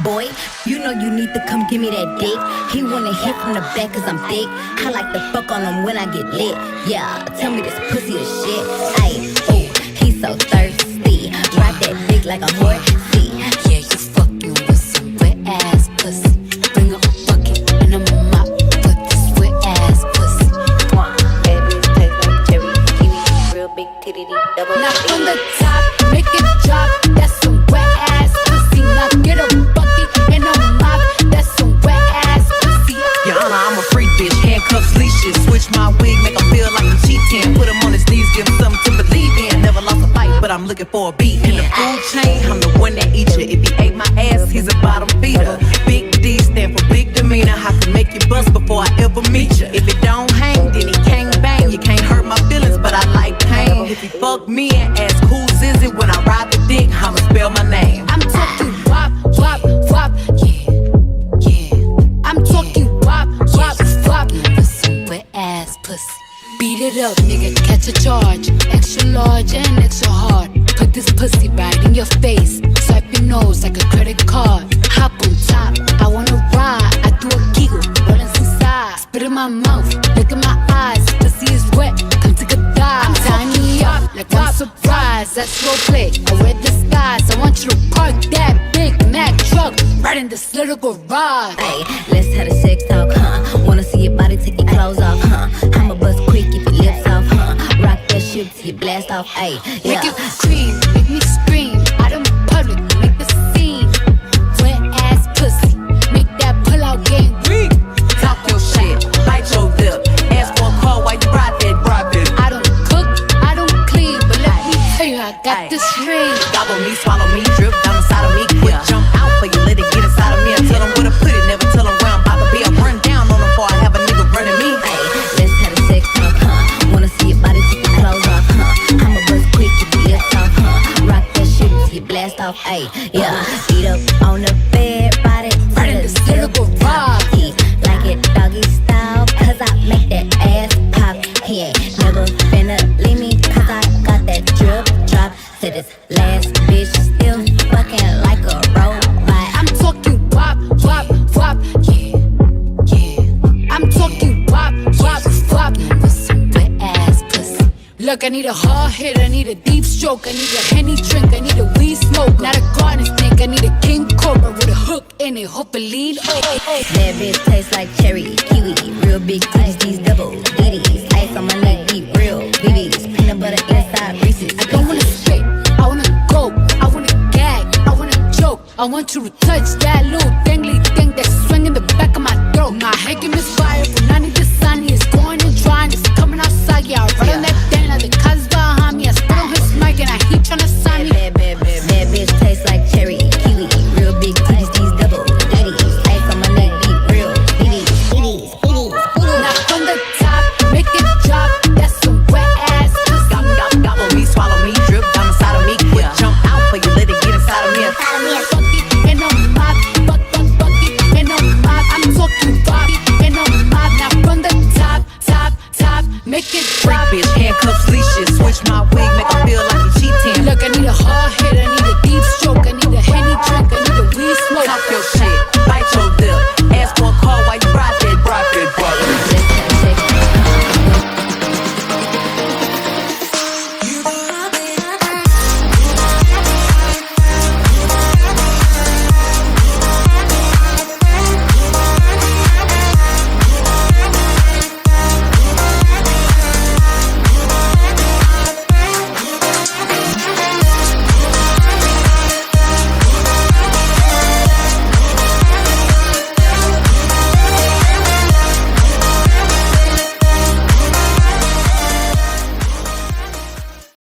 Boy, you know you need to come give me that dick. He wanna hit from the back cause I'm thick. I like to fuck on him when I get lit. Yeah, tell me this pussy is shit. Ayy, ooh, he's so thirsty. Ride that dick like a horsey. Yeah, you fucking with some wet ass pussy. Bring a bucket and I'ma mop with this wet ass pussy. Baby, taste like cherry, kiwi, real big titty, double. Now from the top, make it drop. That's some wet ass pussy. Now get a bucket and a mop. That's some wet ass pussy. Your Honor, I'm a freak bitch. Handcuffs, leashes. Switch my wig, make him feel like I'm cheating. Put him on his knees, give him something to believe in. Never lost a fight, but I'm looking for a beat. In the food chain, I'm the one that eat you. If he ate my ass, he's a bottom feeder. Big D stand for big demeanor. I can make you bust before I ever meet you. If it don't hang, then he can't bang. You can't hurt my feelings, but I like pain. If he fuck me and ask who's is it when I ride the dick, I'ma spell my name. I'm talking wop, wop, wop. Yeah, yeah. I'm talking wop, wop, wop. With some wet ass pussy. Beat it up, nigga, catch a charge. Extra large and extra hard. Put this pussy right in your face. Swipe your nose like a credit card. Hop on top, I wanna ride. I do a giggle, rollin' inside. Spit in my mouth, look in my eyes. Pussy is wet, come take a dive. I'm tying me up like I'm surprised. That's role play, I wear disguise. I want you to park that Big Mac truck right in this little garage. Ayy, let's have a sex talk, huh? Wanna see your body, take your clothes off, huh? I'ma bust quick if your lips off, huh? Rock that shit till you blast off, ayy, yeah. Make it scream, make me scream. Out in public, make the scene. Wet ass pussy, make that pull out game weak. Talk your shit, bite your lip. Ask for a call while you ride that. I don't cook, I don't clean, but let me tell you, I got this ring. Gobble me, swallow me, drip down inside of me. Quick jump out for you, let it get inside of me. I tell them where to put it, never tell them where I'm about to be. I run down on them before I have a nigga running me. Ayy, let's have a sex talk, huh? Wanna see your body, take your clothes off, huh? I'ma bust quick if your lips off, huh? Rock that shit till you blast off, ayy, yeah. Beat up on the bed, body Right in this little garage. He like it doggy style, cause I make that ass pop. He ain't never finna leave me, cause I got that drip drop. Said this last bitch still fucking like a robot. I'm talking wop, wop, wop. Yeah, yeah. I'm talking wop, wop, wop. With some wet ass pussy. Look, I need a hard hit, I need a deep stroke, I need a Henny drink, I need a weed smoke, not a garden snake, I need a king cobra with a hook in it, hope it lead. That bitch tastes like cherry, kiwi, real big titties, these double ditties. Ice on my neck, deep, real BBs, peanut butter inside Reese's. I don't wanna spit, I wanna go, I wanna gag, I wanna choke. I want you to touch that little dangly